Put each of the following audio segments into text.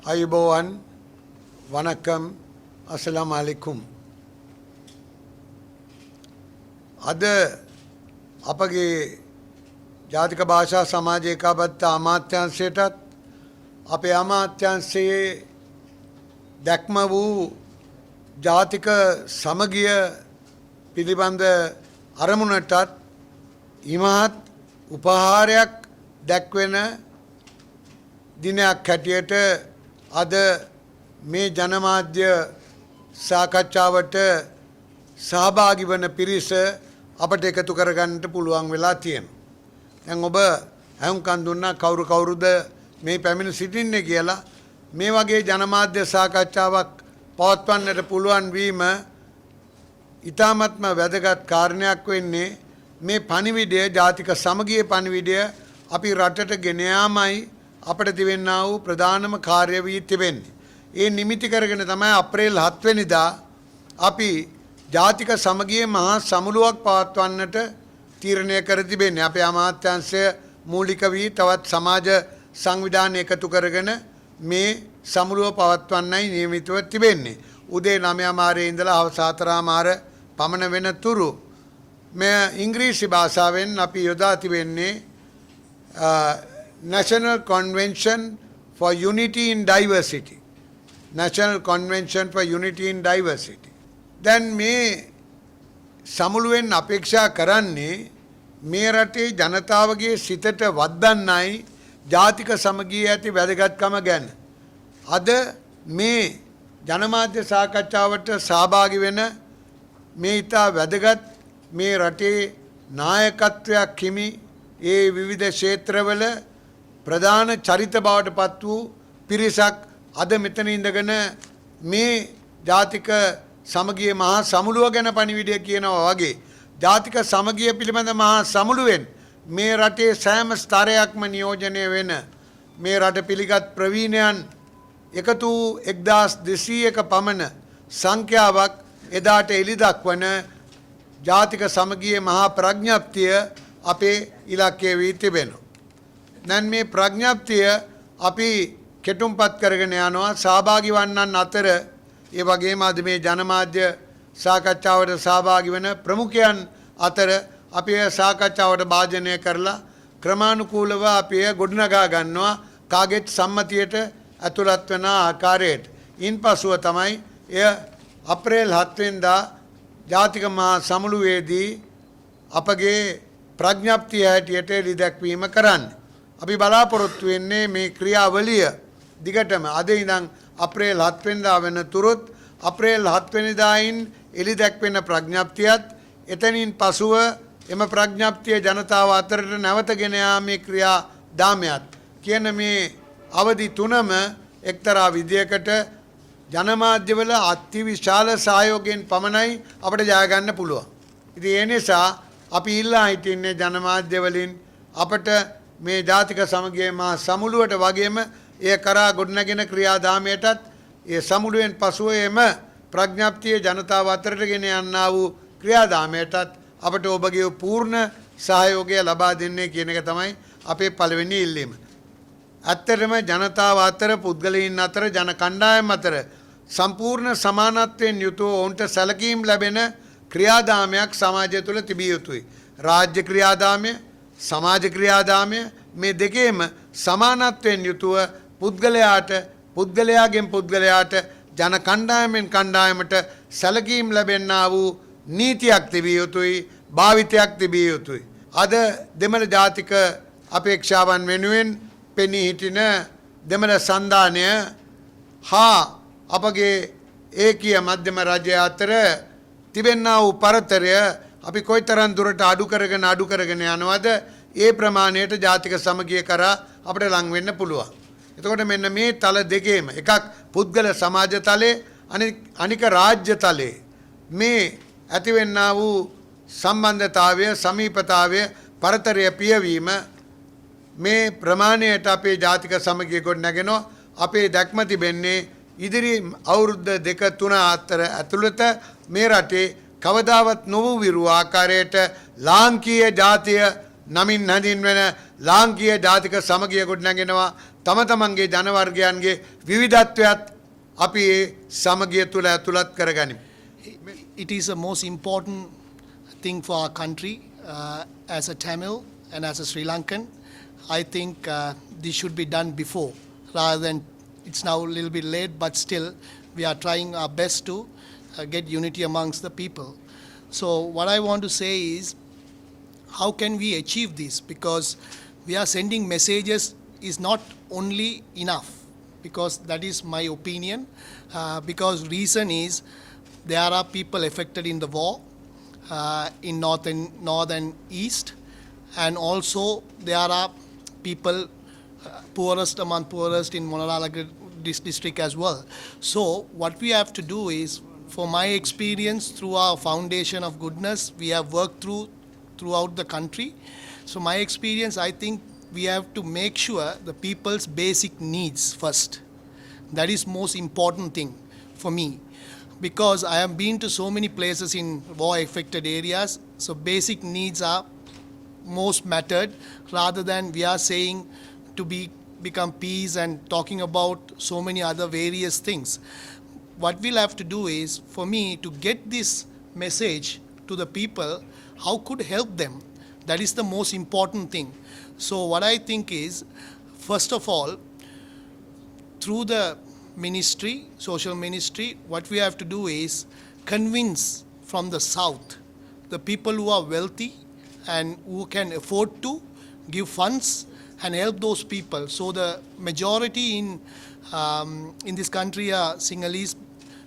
අයුබෝවන් වනකම් අස්සලාමු අලයිකුම්. අද අපගේ ජාතික භාෂා සමාජ ඒකාබද්ධ අමාත්‍යාංශයටත් අපේ අමාත්‍යාංශයේ දැක්ම වූ ජාතික සමගිය පිළිබඳ අරමුණටත් ඉමහත් උපහාරයක් දැක්වෙන දිනයක් හැටියට අද මේ ජනමාධ්‍ය සාකච්ඡාවට සහභාගී වන පිරිස අපට එකතු කරගන්නට පුළුවන් වෙලා තියෙනවා. දැන් ඔබ අහුම්කන් දුන්නා කවුරුද මේ පැමිණ සිටින්නේ කියලා. මේ වගේ ජනමාධ්‍ය සාකච්ඡාවක් පවත්වන්නට පුළුවන් වීම ඉතාමත්ම වැදගත් කාරණයක් වෙන්නේ මේ පණිවිඩය ජාතික සමගිය පණිවිඩය අපි රටට ගෙන යාමයි අපට තිබෙනා වූ ප්‍රධානම කාර්ය වී තිබෙන්නේ. ඒ නිමිති කරගෙන තමයි අප්‍රේල් 7 වෙනිදා අපි ජාතික සමගියේ මහා සමුළුවක් පවත්වන්නට තීරණය කර තිබෙන්නේ. අපේ අමාත්‍යාංශය මූලික වී තවත් සමාජ සංවිධාන එකතු කරගෙන මේ සමුළුව පවත්වන්නයි නියමිතව තිබෙන්නේ. උදේ 9:00 ඉඳලා හවස 4:00 පමණ වෙන තුරු මේ ඉංග්‍රීසි භාෂාවෙන් අපි යොදා තිබෙන්නේ National Convention for Unity in Diversity. National Convention for Unity in Diversity. දැන් මේ සමුළුවෙන් අපේක්ෂා කරන්නේ මේ රටේ ජනතාවගේ සිතට වද්දන්නයි ජාතික සමගිය ඇති වැදගත්කම ගැන. අද මේ ජනමාධ්‍ය සාකච්ඡාවට සහභාගී වෙන මේ ඉතා වැදගත් මේ රටේ නායකත්වයක් හිමි ඒ විවිධ ක්ෂේත්‍රවල ප්‍රධාන චරිත බවට පත් වූ පිරිසක් අද මෙතන ඉඳගෙන මේ ජාතික සමගිය මහා සමුළුව ගැන පණිවිඩය කියනවා වගේ ජාතික සමගිය පිළිබඳ මහා සමුළුවෙන් මේ රටේ සෑම ස්තරයක්ම නියෝජනය වෙන මේ රට පිළිගත් ප්‍රවීණයන් එකතු 1200ක පමණ සංඛ්‍යාවක් එදාට එළි දක්වන ජාතික සමගියේ මහා ප්‍රඥප්තිය අපේ ඉලක්කය වී තිබෙනවා. දැන් මේ ප්‍රඥප්තිය අපි කෙටුම්පත් කරගෙන යනවා සහභාගී වන්නන් අතර. ඒ වගේම අද මේ ජනමාධ්‍ය සාකච්ඡාවට සහභාගී වෙන ප්‍රමුඛයන් අතර අපි සාකච්ඡාවට භාජනය කරලා ක්‍රමානුකූලව අපි ගොඩනගා ගන්නවා කාගෙත් සම්මතියට ඇතුළත් වෙන ආකාරයට. ඉන්පසුව තමයි එය අප්‍රේල් 7 වෙනිදා ජාතික මහා සමුළුවේදී අපගේ ප්‍රඥප්තිය හැටියට එළිදැක්වීම කරන්නේ. අපි බලාපොරොත්තු වෙන්නේ මේ ක්‍රියාවලිය දිගටම අද ඉඳන් අප්‍රේල් 7 වෙනිදා වෙන තුරුත් අප්‍රේල් 7 වෙනිදායින් එළිදැක්වෙන ප්‍රඥප්තියත් එතනින් පසුව එම ප්‍රඥප්තිය ජනතාව අතරට නැවතගෙන යාමේ ක්‍රියාදාමයත් කියන මේ අවධි තුනම එක්තරා විදියකට ජනමාධ්‍යවල අතිවිශාල සහයෝගයෙන් පමණයි අපිට ජය ගන්න පුළුවන්. ඉතින් ඒ නිසා අපි ඉල්ලා හිටින්නේ ජනමාධ්‍ය වලින් අපට මේ ජාතික සමගියේ මා සමුළුවට වගේම එය කරා ගොඩනගෙන ක්‍රියාදාමයටත් ඒ සමුළුවෙන් පසුව එම ප්‍රඥප්තිය ජනතාව අතරට ගෙන යන්නා වූ ක්‍රියාදාමයටත් අපට ඔබගේ පූර්ණ සහයෝගය ලබා දෙන්නේ කියන එක තමයි අපේ පළවෙනි ඉල්ලීම. ඇත්තටම ජනතාව අතර පුද්ගලයන් අතර ජන කණ්ඩායම් අතර සම්පූර්ණ සමානත්වයෙන් යුතුව ඔවුන්ට සැලකීම් ලැබෙන ක්‍රියාදාමයක් සමාජය තුළ තිබිය යුතුයි. රාජ්‍ය ක්‍රියාදාමය සමාජ ක්‍රියාදාමය මේ දෙකේම සමානත්වයෙන් යුතුව පුද්ගලයාගෙන් පුද්ගලයාට ජන කණ්ඩායමෙන් කණ්ඩායමට සැලකීම් ලැබෙන්නා වූ නීතියක් තිබිය යුතුයි භාවිතයක් තිබිය යුතුයි. අද දෙමළ ජාතික අපේක්ෂාවන් වෙනුවෙන් පෙනී හිටින දෙමළ සන්ධානය හා අපගේ ඒකීය මධ්‍යම රජය අතර තිබෙන්නා වූ පරතරය අපි කොයිතරම් දුරට අඩු කරගෙන යනවද ඒ ප්‍රමාණයට ජාතික සමගිය කරා අපිට ලං වෙන්න පුළුවන්. එතකොට මෙන්න මේ තල දෙකේම එකක් පුද්ගල සමාජ තලයේ අනික රාජ්‍ය තලයේ මේ ඇතිවෙන්නා වූ සම්බන්ධතාවය සමීපතාවය පරතරය පියවීම මේ ප්‍රමාණයට අපේ ජාතික සමගිය ගොඩ නැගෙනවා. අපේ දැක්ම තිබෙන්නේ ඉදිරි අවුරුද්ද 2-3 අතර ඇතුළත මේ රටේ කවදාවත් නොවූ විරු ආකාරයට ලාංකීය ජාතිය නමින් හැඳින්වෙන ලාංකීය ජාතික සමගිය ගොඩනගෙනවා තම තමන්ගේ ජනවර්ගයන්ගේ විවිධත්වයත් අපි ඒ සමගිය තුළ ඇතුළත් කරගනිමු. It is the most important thing for our country as a Tamil and as a Sri Lankan. I think this should be done before rather than it's now a little bit late, but still we are trying our best to get unity amongst the people. So what I want to say is, how can we achieve this? Because we are sending messages is not only enough, because that is my opinion. Because reason is there are people affected in the war in north and east, and also there are people poorest among poorest in Monongalia district as well. So what we have to do is, for my experience through our foundation of goodness, we have worked throughout the country. So my experience, I think we have to make sure the people's basic needs first. That is most important thing for me, because I have been to so many places in war affected areas. So basic needs are most mattered, rather than we are saying to become peace and talking about so many other various things. What we'll have to do is, for me to get this message to the people, how could help them? That is the most important thing. So what I think is, first of all, through the ministry, social ministry, what we have to do is convince from the south the people who are wealthy and who can afford to give funds and help those people. So the majority in this country are Sinhalese,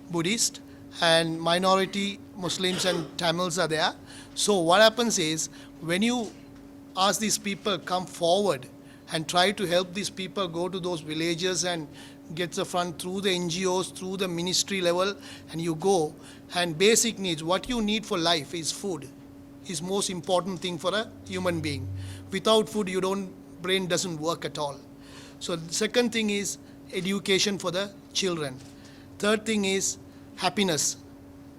Buddhist, and minority Muslims and Tamils are there. So what happens is, when you ask these people come forward and try to help these people go to those villages and get the fund through the NGOs, through the ministry level, and you go, and basic needs, what you need for life is food, is most important thing for a human being. Without food, brain doesn't work at all. So the second thing is education for the children. Third thing is happiness.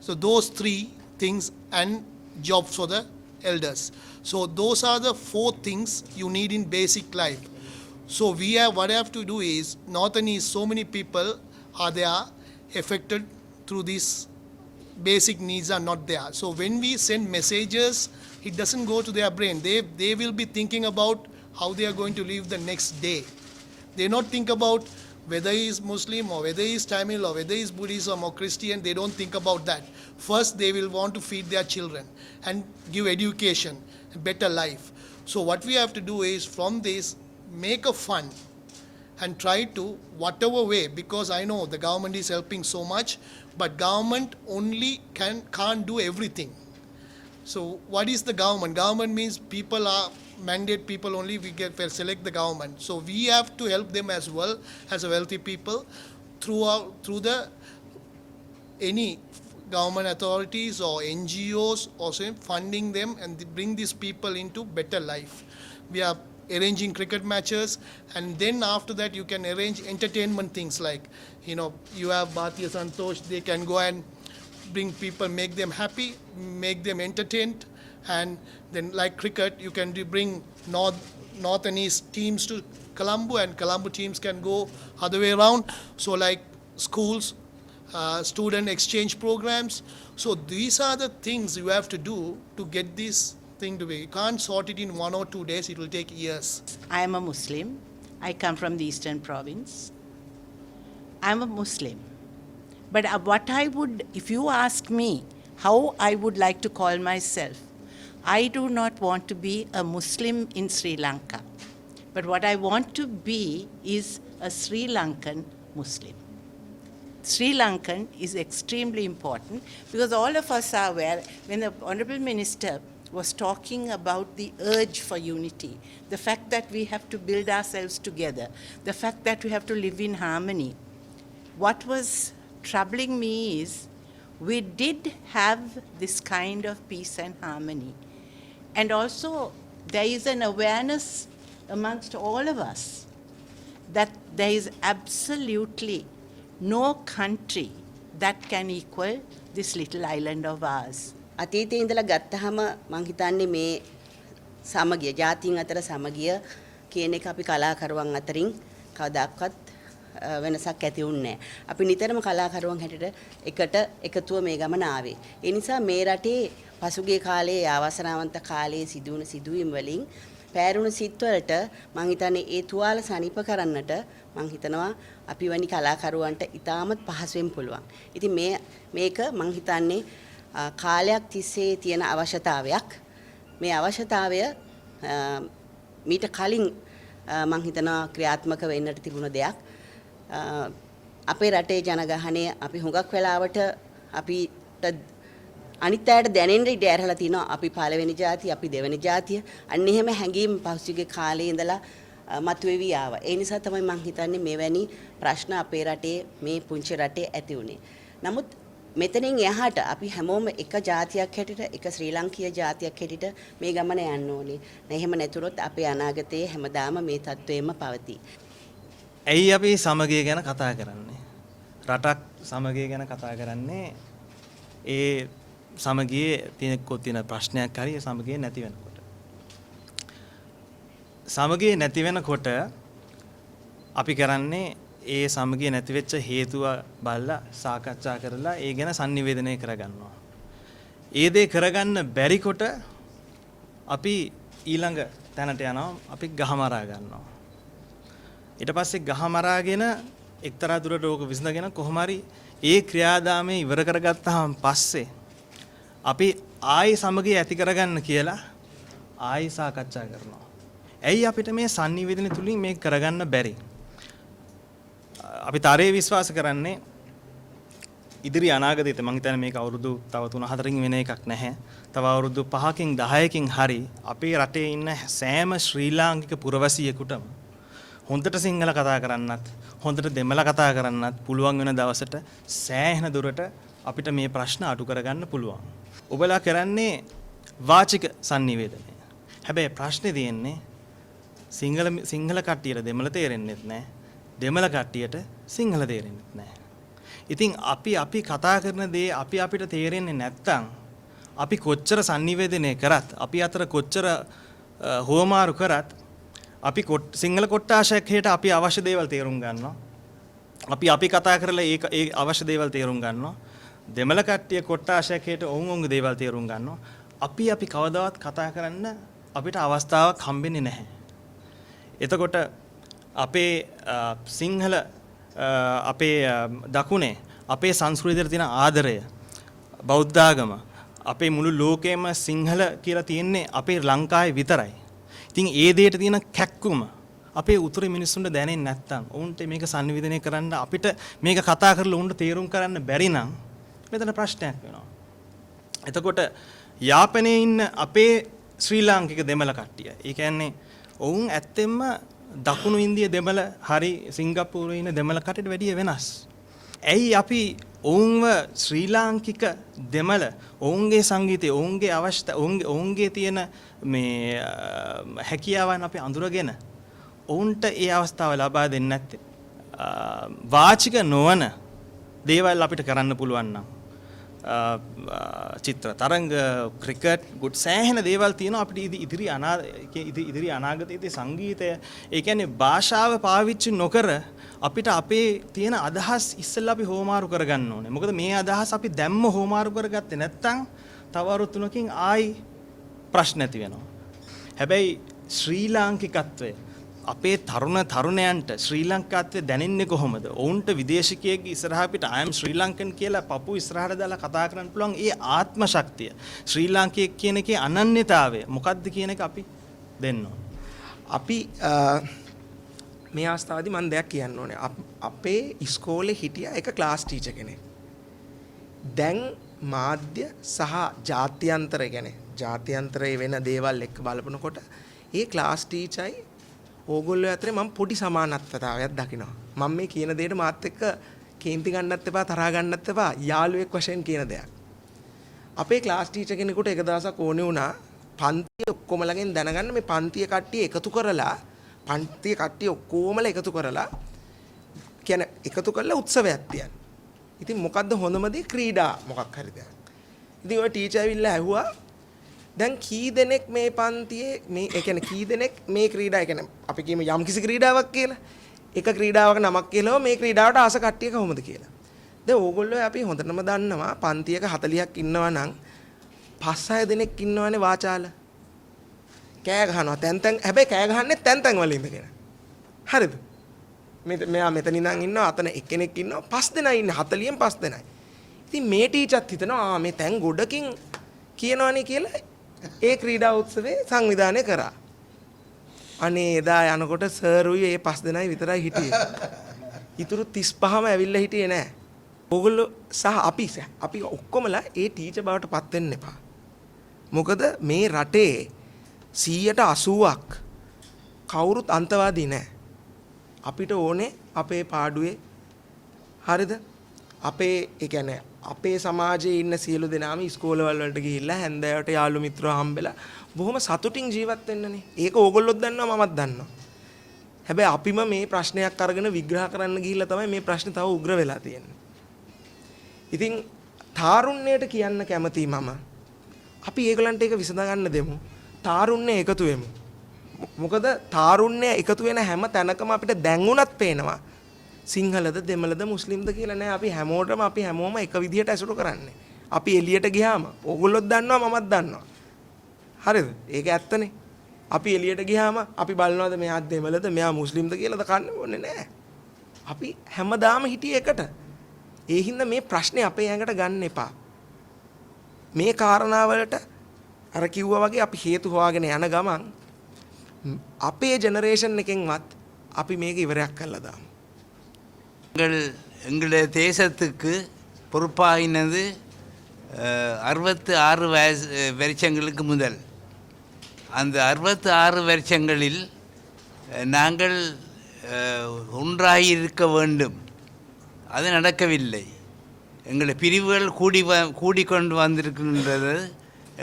So those three things, and jobs for the elders. So those are the four things you need in basic life. So what I have to do is, north and east, so many people are there affected through these basic needs are not there. So when we send messages, it doesn't go to their brain. They will be thinking about how they are going to live the next day. They not think about whether he is Muslim or whether he is Tamil or whether he is Buddhism or Christian. They don't think about that. First, they will want to feed their children and give education, a better life. So what we have to do is, from this, make a fund and try to, whatever way, because I know the government is helping so much, but government only can't do everything. So what is the government? Government means people are mandate people only, we select the government. So we have to help them as well, as a wealthy people, through the any government authorities or NGOs, also funding them and bring these people into better life. We are arranging cricket matches, and then after that you can arrange entertainment things like, you have Bharatiya Santosh, they can go and bring people, make them happy, make them entertained, and then like cricket, you can bring north and east teams to Colombo, and Colombo teams can go other way around. So like schools, student exchange programs. So these are the things you have to do to get this thing to be. You can't sort it in 1 or 2 days, it will take years. I am a Muslim. I come from the eastern province. I am a Muslim. But what I would, if you ask me how I would like to call myself, I do not want to be a Muslim in Sri Lanka. But what I want to be is a Sri Lankan Muslim. Sri Lankan is extremely important, because all of us are aware, when the Honorable Minister was talking about the urge for unity, the fact that we have to build ourselves together, the fact that we have to live in harmony. What was troubling me is, we did have this kind of peace and harmony. And also, there is an awareness amongst all of us that there is absolutely no country that can equal this little island of ours. අතීතයේ ඉඳලා ගත්තහම මං හිතන්නේ මේ සමගිය ජාතීන් අතර සමගිය කියන එක අපි කලාකරුවන් අතරින් කවදාවත් වෙනසක් ඇති වුණේ නැහැ. අපි නිතරම කලාකරුවන් හැටියට එකට එකතුව මේ ගමන ආවේ. ඒ නිසා මේ රටේ පසුගිය කාලයේ ආවාසනාවන්ත කාලයේ සිදුවුණු සිදුවීම් වලින් පෑරුණු සිත්වලට මං හිතන්නේ ඒ තුවාල සනීප කරන්නට මං හිතනවා අපි වැනි කලාකරුවන්ට ඉතාමත් පහසුවෙන් පුළුවන්. ඉතින් මේක මං හිතන්නේ කාලයක් තිස්සේ තියෙන අවශ්‍යතාවයක්. මේ අවශ්‍යතාවය මීට කලින් මං හිතනවා ක්‍රියාත්මක වෙන්නට තිබුණ දෙයක්. අපේ රටේ ජනගහනය අපි හුඟක් වෙලාවට අපිට අනිත් අයට දැනෙන්න ඉඩ ඇරලා තිනවා අපි පළවෙනි ජාතිය අපි දෙවෙනි ජාතිය අන්න එහෙම හැඟීම් පසුගිය කාලේ ඉඳලා මතුවෙවි ආවා. ඒ නිසා තමයි මං හිතන්නේ මෙවැනි ප්‍රශ්න අපේ රටේ මේ පුංචි රටේ ඇති වුණේ. නමුත් මෙතනින් එහාට අපි හැමෝම එක ජාතියක් හැටියට එක ශ්‍රී ලංකීය ජාතියක් හැටියට මේ ගමන යන්න ඕනේ. එහෙම නැතුනොත් අපේ අනාගතයේ හැමදාම මේ තත්ත්වයම පවතී. ඇයි අපි සමගිය ගැන කතා කරන්නේ? රටක් සමගිය ගැන කතා කරන්නේ ඒ සමගියේ තියෙන ප්‍රශ්නයක් හරි සමගිය නැති වෙනකොට. සමගිය නැති වෙනකොට අපි කරන්නේ ඒ සමගිය නැති වෙච්ච හේතුව බලලා සාකච්ඡා කරලා ඒ ගැන sannivedanaya කරගන්නවා. ඒ දේ කරගන්න බැරි කොට අපි ඊළඟ තැනට යනවා අපි ගහමරා ගන්නවා. ඊට පස්සේ ගහමරාගෙන එක්තරා දුරට ඕක විසඳගෙන කොහොම හරි ඒ ක්‍රියාදාමය ඉවර කරගත්තාම පස්සේ අපි ආයි සමගිය ඇති කරගන්න කියලා ආයි සාකච්ඡා කරනවා. ඇයි අපිට මේ sannivedana තුලින් මේක කරගන්න බැරි? අපි තරයේ විශ්වාස කරන්නේ ඉදිරි අනාගතයේ මම හිතන්නේ මේක අවුරුදු තව 3-4කින් වෙන එකක් නැහැ. තව අවුරුදු 5කින් 10කින් හරි අපේ රටේ ඉන්න සෑම ශ්‍රී ලාංකික පුරවැසියෙකුටම හොඳට සිංහල කතා කරන්නත් හොඳට දෙමළ කතා කරන්නත් පුළුවන් වෙන දවසට සෑහෙන දුරට අපිට මේ ප්‍රශ්න අඩු කරගන්න පුළුවන්. ඔබලා කරන්නේ වාචික sannivedanaya. හැබැයි ප්‍රශ්නේ තියෙන්නේ සිංහල කට්ටියට දෙමළ තේරෙන්නෙත් නැහැ. දෙමළ කට්ටියට සිංහල තේරෙන්නෙත් නැහැ. ඉතින් අපි කතා කරන දේ අපිට තේරෙන්නේ නැත්තම් අපි කොච්චර sannivedanaya කරත් අපි අතර කොච්චර හුවමාරු කරත් අපි සිංහල කොට්ටාශයක් හේට අපි අවශ්‍ය දේවල් තේරුම් ගන්නවා. අපි කතා කරලා ඒ අවශ්‍ය දේවල් තේරුම් ගන්නවා. දෙමළ කට්ටිය කොට්ටාශයක් හේට ඔවුන්ගේ දේවල් තේරුම් ගන්නවා. අපි කවදාවත් කතා කරන්න අපිට අවස්ථාවක් හම්බෙන්නේ නැහැ. එතකොට අපේ සිංහල අපේ දකුණේ අපේ සංස්කෘතියට තියෙන ආදරය බෞද්ධ ආගම අපේ මුළු ලෝකෙම සිංහල කියලා තියෙන්නේ අපේ ලංකාවේ විතරයි. ඉතින් ඒ දෙයට තියෙන කැක්කුම අපේ උතුරේ මිනිස්සුන්ට දැනෙන්නේ නැත්තම් ඔවුන්ට මේක sannivedanaya කරන්න අපිට මේක කතා කරලා උන්ට තේරුම් කරන්න බැරි නම් මෙතන ප්‍රශ්නයක් වෙනවා. එතකොට යාපනයේ ඉන්න අපේ ශ්‍රී ලාංකික දෙමළ කට්ටිය. ඒ කියන්නේ ඔවුන් ඇත්තෙන්ම දකුණු ඉන්දිය දෙමළ හරි සිංගප්පූරුවේ ඉන්න දෙමළ කට්ටියට වැඩිය වෙනස්. ඇයි අපි ඔවුන්ව ශ්‍රී ලාංකික දෙමළ ඔවුන්ගේ සංගීතය ඔවුන්ගේ අවශ්‍යතා ඔවුන්ගේ තියෙන මේ හැකියාවන් අපි අඳුරගෙන ඔවුන්ට ඒ අවස්ථාව ලබා දෙන්නේ නැත්තේ? වාචික නොවන දේවල් අපිට කරන්න පුළුවන් නම් චිත්‍ර තරංග ක්‍රිකට් ගුඩ් සෑහෙන දේවල් තියෙනවා අපිට ඉදිරි අනාගතයේදී සංගීතය ඒ කියන්නේ භාෂාව පාවිච්චි නොකර අපිට අපේ තියෙන අදහස් ඉස්සෙල්ලා අපි හෝමාරු කරගන්න ඕනේ. මොකද මේ අදහස් අපි දැම්ම හෝමාරු කරගත්තේ නැත්නම් තව අවුරුදු 3කින් ආයි ප්‍රශ්න ඇති වෙනවා. හැබැයි ශ්‍රී ලාංකිකත්වය අපේ තරුණයන්ට ශ්‍රී ලංකාත්වය දැනෙන්නේ කොහොමද? ඔවුන්ට විදේශිකයෙක්ගේ ඉස්සරහ පිට I am Sri Lankan කියලා පපුව ඉස්සරහට දාලා කතා කරන්න පුළුවන් ඒ ආත්ම ශක්තිය. ශ්‍රී ලාංකිකයෙක් කියන එකේ අනන්‍යතාවය මොකක්ද කියන එක අපි දෙන්න ඕනේ. අපි මේ අවස්ථාවේදී මම දෙයක් කියන්න ඕනේ. අපේ ඉස්කෝලේ හිටියා එක ක්ලාස් ටීචර් කෙනෙක්. දැන් මාධ්‍ය සහ ජාත්‍යන්තර කියන්නේ ජාත්‍යන්තරයේ වෙන දේවල් එක්ක බලනකොට ඒ ක්ලාස් ටීචර්යි ඕගොල්ලෝ අතරේ මම පොඩි සමානත්වතාවයක් දකිනවා. මම මේ කියන දෙයට මාත් එක්ක කේන්ති ගන්නත් එපා තරහා ගන්නත් එපා යාළුවෙක් වශයෙන් කියන දෙයක්. අපේ ක්ලාස් ටීචර් කෙනෙකුට එක දවසක් ඕනේ වුණා පන්තිය ඔක්කොමලගෙන් දැනගන්න මේ පන්තිය කට්ටිය එකතු කරලා පන්තිය කට්ටිය ඔක්කොමලා එකතු කරලා කියන එකතු කරලා උත්සවයක් තියන්න. ඉතින් මොකද්ද හොඳම දේ ක්‍රීඩා මොකක් හරි දෙයක්. ඉතින් ඔය ටීචර් ඇවිල්ලා ඇහුවා දැන් කී දෙනෙක් මේ පන්තියේ මේ ඒ කියන්නේ කී දෙනෙක් මේ ක්‍රීඩා ඒ කියන්නේ අපි කියමු යම් කිසි ක්‍රීඩාවක් කියලා. එක ක්‍රීඩාවක නමක් කියලා මේ ක්‍රීඩාවට ආස කට්ටිය කොහොමද කියලා. දැන් ඕගොල්ලෝ අපි හොඳටම දන්නවා පන්තියක 40ක් ඉන්නවා නම් 5-6 දෙනෙක් ඉන්නවනේ වාචාල. කෑ ගහනවා තැන් හැබැයි කෑ ගහන්නේ තැන් වල ඉඳගෙන. හරිද? මෙයා මෙතන ඉඳන් ඉන්නවා අතන එක්කෙනෙක් ඉන්නවා 5 දෙනා ඉන්නේ 40න් 5 දෙනයි. ඉතින් මේ ටීචර්ත් හිතනවා මේ තැන් ගොඩකින් කියනවනේ කියලා ඒ ක්‍රීඩා උත්සවේ සංවිධානය කරා. අනේ එදා යනකොට සර්ුයි ඒ 5 දෙනයි විතරයි හිටියේ. ඊතුරු 35ම ඇවිල්ලා හිටියේ නෑ. ඕගොල්ලෝ සහ අපි ඔක්කොමලා ඒ ටීචර් බවට පත් වෙන්න එපා. මොකද මේ රටේ 80%ක් කවුරුත් අන්තවාදී නෑ. අපිට ඕනේ අපේ පාඩුවේ හරිද? අපේ ඒ කියන්නේ අපේ සමාජයේ ඉන්න සියලු දෙනාම ඉස්කෝලවල වලට ගිහිල්ලා හැන්දෑවට යාළු මිත්‍රව හම්බෙලා බොහොම සතුටින් ජීවත් වෙන්නනේ. ඒක ඕගොල්ලොත් දන්නවා මමත් දන්නවා. හැබැයි අපිම මේ ප්‍රශ්නයක් අරගෙන විග්‍රහ කරන්න ගිහිල්ලා තමයි මේ ප්‍රශ්නේ තව උග්‍ර වෙලා තියෙන්නේ. ඉතින් තාරුණ්‍යයට කියන්න කැමතියි මම. අපි ඒගොල්ලන්ට ඒක විසඳ ගන්න දෙමු. තාරුණ්‍ය එකතු වෙමු. මොකද තාරුණ්‍ය එකතු වෙන හැම තැනකම අපිට දැන් උනත් පේනවා සිංහලද දෙමළද මුස්ලිම්ද කියලා නෑ. අපි හැමෝම එක විදිහට ඇසුරු කරන්නේ. අපි එළියට ගියාම ඕගොල්ලොත් දන්නවා මමත් දන්නවා. හරිද? ඒක ඇත්තනේ. අපි එළියට ගියාම අපි බලනවාද මෙයා දෙමළද මෙයා මුස්ලිම්ද කියලාද කන්න ඕනේ නෑ. අපි හැමදාම හිටියේ එකට. ඒ හින්දා මේ ප්‍රශ්නේ අපේ ඇඟට ගන්න එපා. මේ කාරණාවලට අර කිව්වා වගේ අපි හේතු හොයාගෙන යන ගමන් අපේ ජෙනරේෂන් එකෙන්වත් අපි මේක ඉවරයක් කරලා දාමු. எங்களுடைய தேசத்துக்கு பொறுப்பாகினது 66 வருஷங்களுக்கு முதல். அந்த 66 வருஷங்களில் நாங்கள் ஒன்றாகி இருக்க வேண்டும். அது நடக்கவில்லை. எங்களுடைய பிரிவுகள் கூடிக்கொண்டு வந்திருக்கின்றது.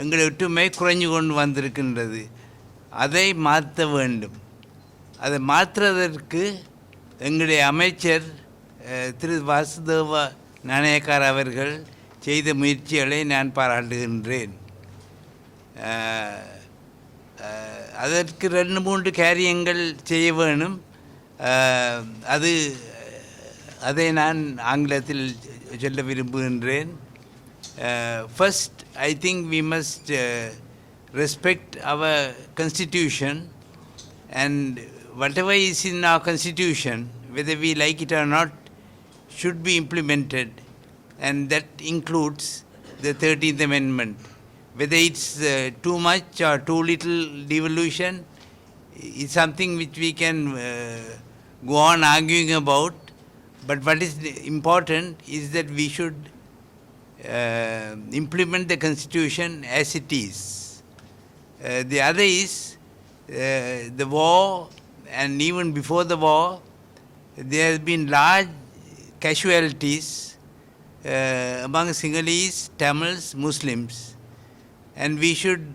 எங்களுடைய ஒற்றுமை குறைஞ்சு கொண்டு வந்திருக்கின்றது. அதை மாற்ற வேண்டும். அதை மாற்றுவதற்கு எங்களுடைய அமைச்சர் திரு வாசுதேவ நாணயக்கார் அவர்கள் செய்த முயற்சிகளை நான் பாராட்டுகின்றேன். அதற்கு 2-3 காரியங்கள் செய்ய வேணும். அதை நான் ஆங்கிலத்தில் சொல்ல விரும்புகின்றேன். First, I think we must respect our constitution, and whatever is in our constitution, whether we like it or not, should be implemented, and that includes the 13th Amendment. Whether it's too much or too little devolution is something which we can go on arguing about, but what is important is that we should implement the constitution as it is. The other is the war, and even before the war, there has been large casualties among Sinhalese, Tamils, Muslims, and we should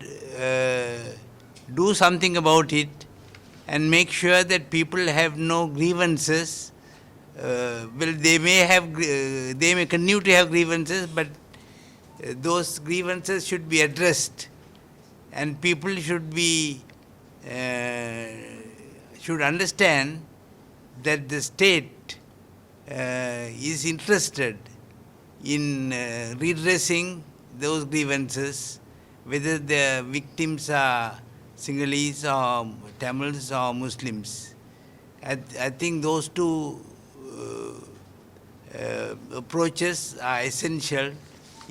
do something about it and make sure that people have no grievances. Well, they may continue to have grievances, but those grievances should be addressed, and people should understand that the state is interested in redressing those grievances, whether the victims are Sinhalese or Tamils or Muslims. I think those two approaches are essential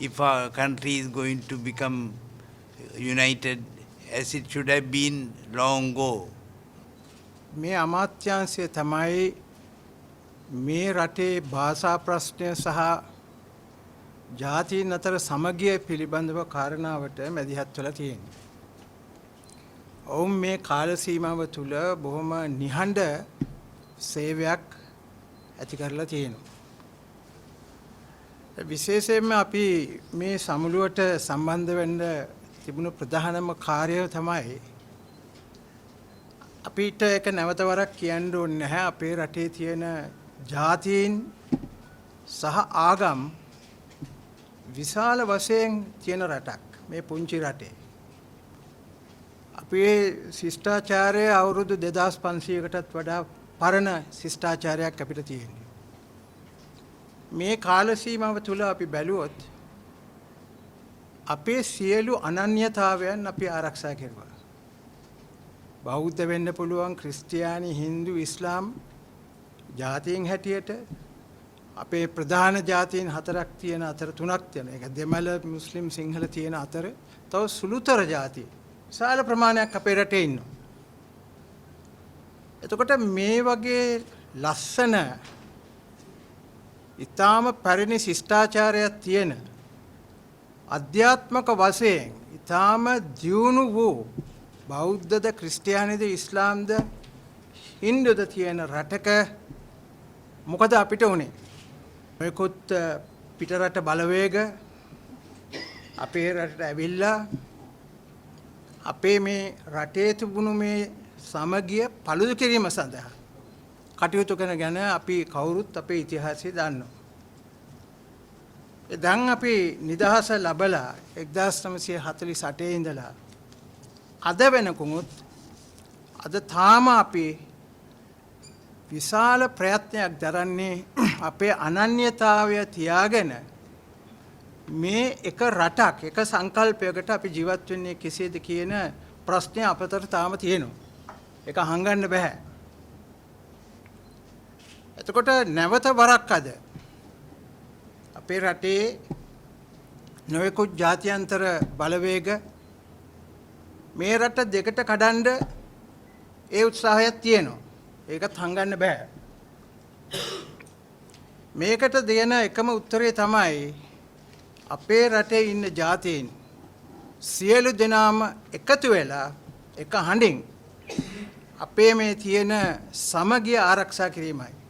if our country is going to become united as it should have been long ago. මේ අමාත්‍යාංශය තමයි මේ රටේ භාෂා ප්‍රශ්නය සහ ජාතීන් අතර සමගිය පිළිබඳව කාරණාවට මැදිහත් වෙලා තියෙනවා. ඔවුන් මේ කාල සීමාව තුළ බොහොම නිහඬ සේවයක් ඇති කරලා තියෙනවා. විශේෂයෙන්ම අපි මේ සමුළුවට සම්බන්ධ වෙන්න තිබුණු ප්‍රධානම කාර්යය තමයි අපිට එක නැවත වරක් කියන්න ඕනේ නැහැ අපේ රටේ තියෙන ජාතීන් සහ ආගම් විශාල වශයෙන් තියෙන රටක් මේ පුංචි රටේ. අපේ ශිෂ්ටාචාරය අවුරුදු 2500කටත් වඩා පරණ ශිෂ්ටාචාරයක් අපිට තියෙන්නේ. මේ කාල සීමාව තුළ අපි බැලුවොත් අපේ සියලු අනන්‍යතාවයන් අපි ආරක්ෂා කෙරුවා. බෞද්ධ වෙන්න පුළුවන්, ක්‍රිස්තියානි, හින්දු, ඉස්ලාම් ජාතීන් හැටියට අපේ ප්‍රධාන ජාතීන් 4ක් තියෙන අතර 3ක් තියෙන. ඒක දෙමළ, මුස්ලිම්, සිංහල තියෙන අතර තව සුළුතර ජාති විශාල ප්‍රමාණයක් අපේ රටේ ඉන්නවා. එතකොට මේ වගේ ලස්සන ඊටාම පරිණි ශිෂ්ටාචාරයක් තියෙන අධ්‍යාත්මක වශයෙන් ඊටාම දියුණු වූ බෞද්ධද, ක්‍රිස්තියානිද, ඉස්ලාම්ද, හින්දුද තියෙන රටක මොකද අපිට උනේ? මේකොත් පිටරට බලවේග අපේ රටට ඇවිල්ලා අපේ මේ රටේ තිබුණු මේ සමගිය පළුදු කිරීම සඳහා කටයුතු කරන ගැන අපි කවුරුත් අපේ ඉතිහාසය දන්නවා. දැන් අපි නිදහස ලැබලා 1948 ඉඳලා අද වෙනකුත් අද තාම අපි විශාල ප්‍රයත්නයක් දරන්නේ අපේ අනන්‍යතාවය තියාගෙන මේ එක රටක්, එක සංකල්පයකට අපි ජීවත් වෙන්නේ කෙසේද කියන ප්‍රශ්නය අපතට තාම තියෙනවා. ඒක හංගන්න බෑ. එතකොට නැවත වරක් අද අපේ රටේ නොයෙකුත් ජාත්‍යන්තර බලවේග මේ රට දෙකට කඩන්න ඒ උත්සාහයක් තියෙනවා. ඒකත් හංගන්න බෑ. මේකට දෙන එකම උත්තරේ තමයි අපේ රටේ ඉන්න ජාතීන් සියලු දෙනාම එකතු වෙලා එක හඬින් අපේ මේ තියෙන සමගිය ආරක්ෂා කිරීමයි.